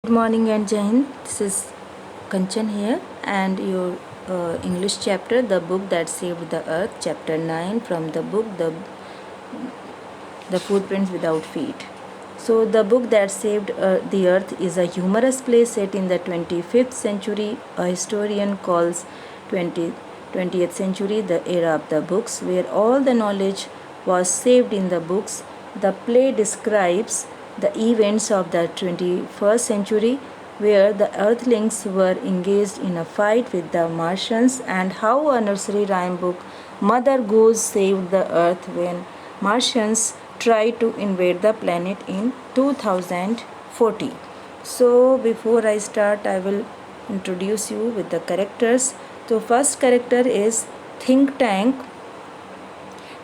Morning and Jai Hind. This is Kanchan here, and your English chapter, The Book That Saved the Earth, Chapter 9 from the book The Footprints Without Feet. So, The Book That Saved the Earth is a humorous play set in the 25th century. A historian calls 20th century the era of the books, where all the knowledge was saved in the books. The play describes the events of the 21st century, where the Earthlings were engaged in a fight with the Martians, and how a nursery rhyme book, Mother Goose, saved the Earth when Martians tried to invade the planet in 2040. So, before I start, I will introduce you with the characters. So, first character is Think Tank.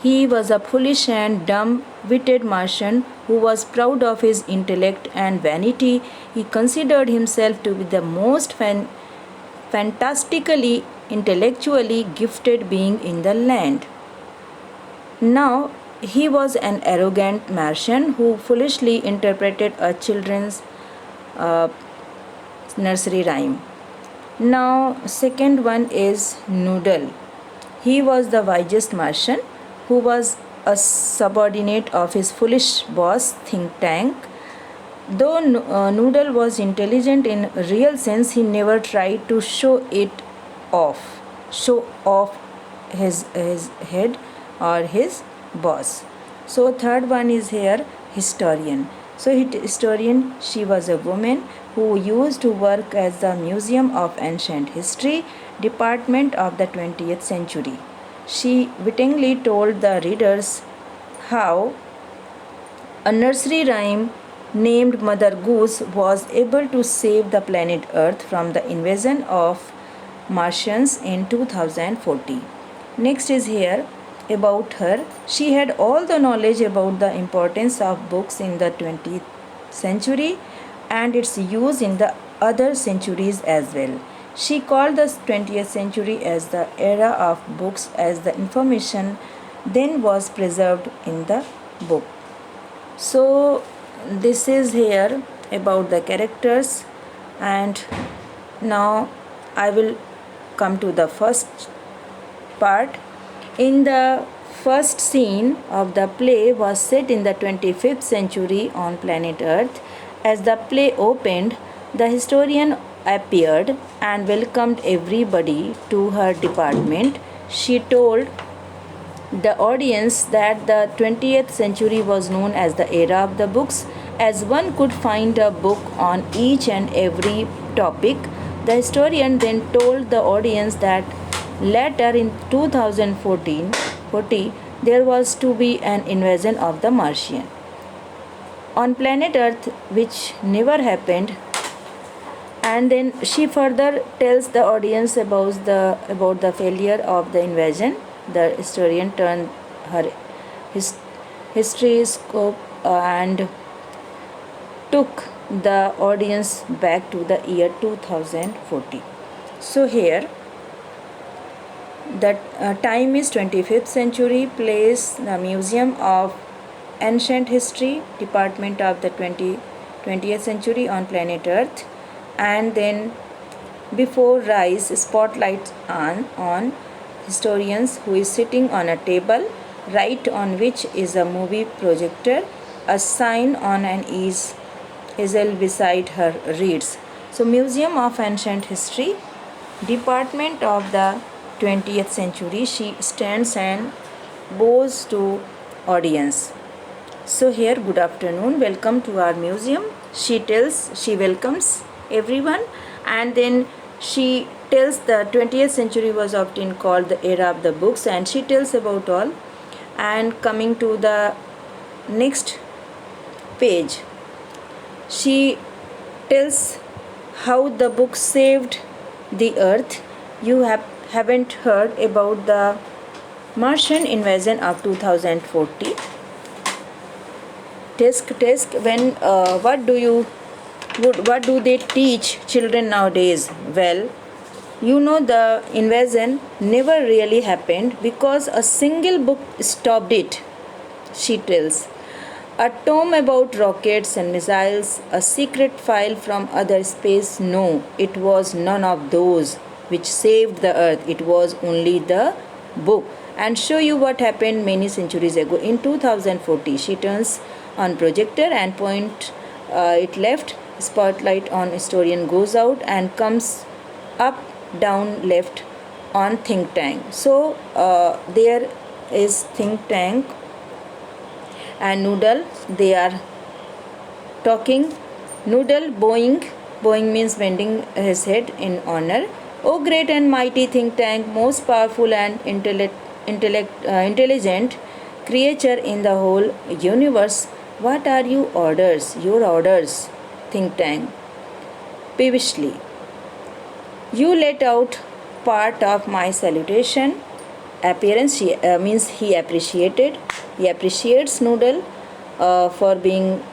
He was a foolish and dumb-witted Martian who was proud of his intellect and vanity. He considered himself to be the most fantastically intellectually gifted being in the land. Now, he was an arrogant Martian who foolishly interpreted a children's nursery rhyme. Now, second one is Noodle. He was the wisest Martian who was a subordinate of his foolish boss, Think Tank. Though Noodle was intelligent in real sense, he never tried to show off his head or his boss. So third one is here Historian. So historian, she was a woman who used to work as the Museum of Ancient History department of the 20th century. She wittingly told the readers how a nursery rhyme named Mother Goose was able to save the planet Earth from the invasion of Martians in 2040. Next is here about her. She had all the knowledge about the importance of books in the 20th century and its use in the other centuries as well. She called the 20th century as the era of books, as the information then was preserved in the book. So this is here about the characters, and now I will come to the first part. In the first scene of the play was set in the 25th century on planet Earth. As the play opened, the historian appeared and welcomed everybody to her department. She told the audience that the 20th century was known as the era of the books, as one could find a book on each and every topic. The historian then told the audience that later in 2040 there was to be an invasion of the Martian on planet Earth, which never happened. And then she further tells the audience about the failure of the invasion. The historian turned her history scope and took the audience back to the year 2040. So here the time is 25th century, place the Museum of Ancient History department of the 20th century on planet Earth. And then before rise spotlight on historians who is sitting on a table, right on which is a movie projector. A sign on an easel beside her reads, so Museum of Ancient History department of the 20th century. She stands and bows to audience. So here, good afternoon, welcome to our museum. She welcomes everyone, and then she tells the 20th century was often called the era of the books, and she tells about all. And coming to the next page, she tells how the book saved the earth. You haven't heard about the Martian invasion of 2040. Desk. When what do they teach children nowadays? Well, you know, the invasion never really happened because a single book stopped it, she tells. A tome about rockets and missiles, a secret file from other space. No, it was none of those which saved the earth. It was only the book. And show you what happened many centuries ago. In 2040, she turns on projector and point it left. Spotlight on historian goes out and comes up, down, left on think tank. So there is think tank and Noodle, they are talking. Noodle bowing means bending his head in honor. O great and mighty think tank, most powerful and intelligent creature in the whole universe, what are your orders? Your orders, think tank. Peevishly, you let out part of my salutation. Appearance means he appreciated. He appreciates Noodle for being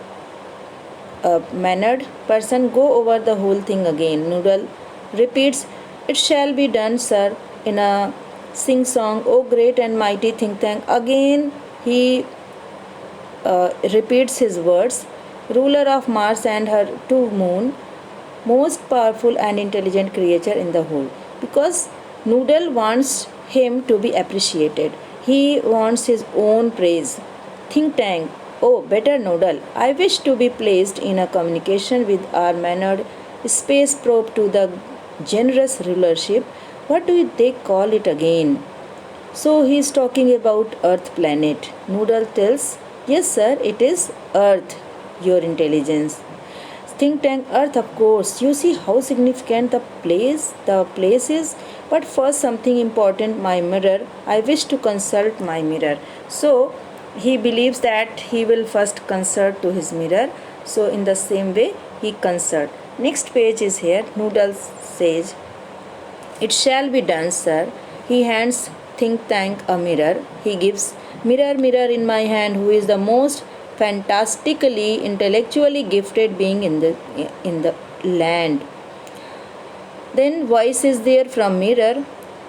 a mannered person. Go over the whole thing again. Noodle repeats, it shall be done, sir, in a sing song. Oh great and mighty think tank. Again he repeats his words. Ruler of Mars and her two moon, most powerful and intelligent creature in the whole. Because Noodle wants him to be appreciated. He wants his own praise. Think tank, oh better Noodle, I wish to be placed in a communication with our mannered space probe to the generous rulership. What do they call it again? So he is talking about Earth planet. Noodle tells, yes sir, it is Earth, your intelligence. Think tank, Earth, of course. You see how significant the place is. But first something important, my mirror. I wish to consult my mirror. So he believes that he will first consult to his mirror. So in the same way he consult. Next page is here. Noodle says, it shall be done, sir. He hands think tank a mirror. He gives, mirror, mirror in my hand, who is the most fantastically intellectually gifted being in the land. Then voice is there from mirror,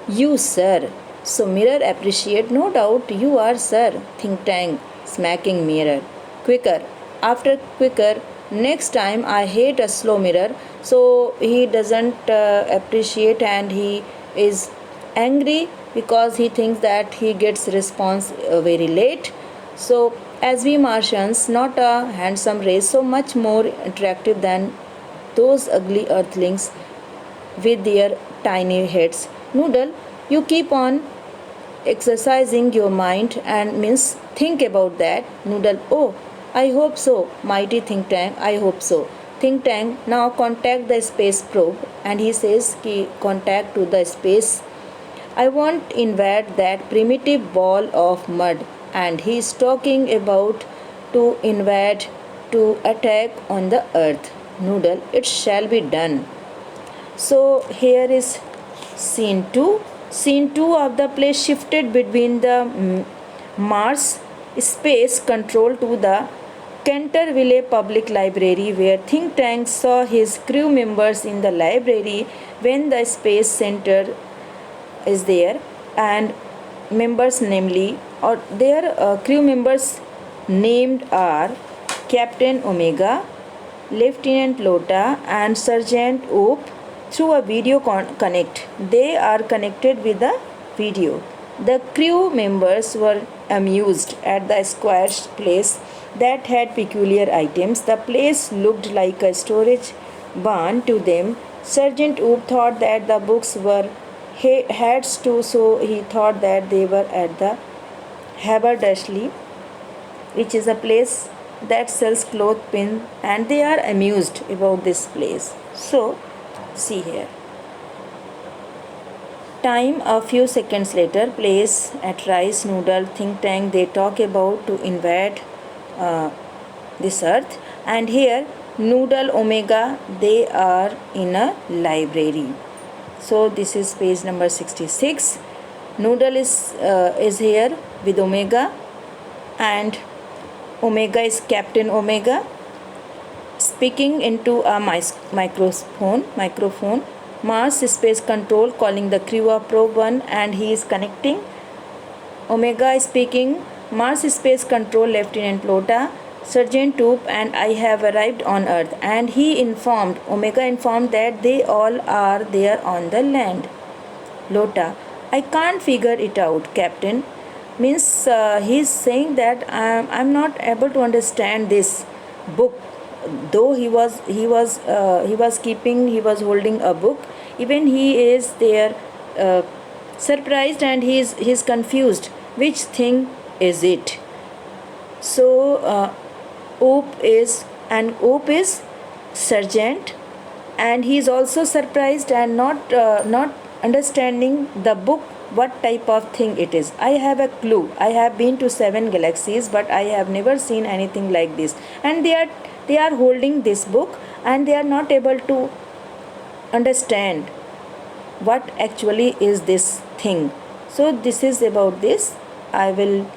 you sir. So mirror appreciate, no doubt you are sir. Think tank smacking mirror, quicker, after quicker, next time. I hate a slow mirror. So he doesn't appreciate and he is angry because he thinks that he gets response very late. So as we Martians, not a handsome race, so much more attractive than those ugly earthlings with their tiny heads. Noodle, you keep on exercising your mind and means think about that. Noodle, oh, I hope so, mighty think tank, I hope so. Think tank, now contact the space probe, and he says ki contact to the space. I want to invade that primitive ball of mud, and he is talking about to invade, to attack on the earth. Noodle, it shall be done. So here is scene 2. Scene 2 of the play shifted between the Mars space control to the Canterville Public Library, where think tank saw his crew members in the library when the space center is there, and members namely or their crew members named are Captain Omega, Lieutenant Lota and Sergeant Oop through a video connect. They are connected with the video. The crew members were amused at the square place that had peculiar items. The place looked like a storage barn to them. Sergeant Oop thought that the books were hats too, so he thought that they were at the haberdashery, which is a place that sells cloth pin, and they are amused about this place. So see here, time a few seconds later, place at Rice Noodle think tank, they talk about to invade this earth, and here Noodle Omega, they are in a library. So this is page number 66. Noodle is here with Omega, and Omega is Captain Omega speaking into a microphone. Mars Space Control calling the crew of Probe 1, and he is connecting. Omega is speaking. Mars Space Control Lieutenant Lota, Sergeant Toop and I have arrived on Earth, and Omega informed that they all are there on the land. Lota, I can't figure it out, Captain. Means he's saying that I'm not able to understand this book. Though he was holding a book. Even he is there, surprised, and he's confused. Which thing is it? So Ope is sergeant, and he is also surprised and not understanding the book, what type of thing it is. I have a clue. I have been to 7 galaxies, but I have never seen anything like this. And they are holding this book, and they are not able to understand what actually is this thing. So this is about this. I will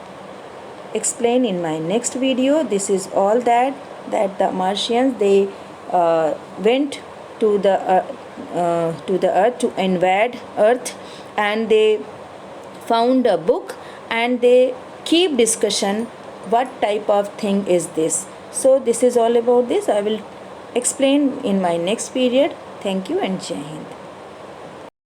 explain in my next video. This is all that the Martians, they went to the earth to invade earth, and they found a book, and they keep discussion what type of thing is this. So this is all about this. I will explain in my next period. Thank you and Jai Hind.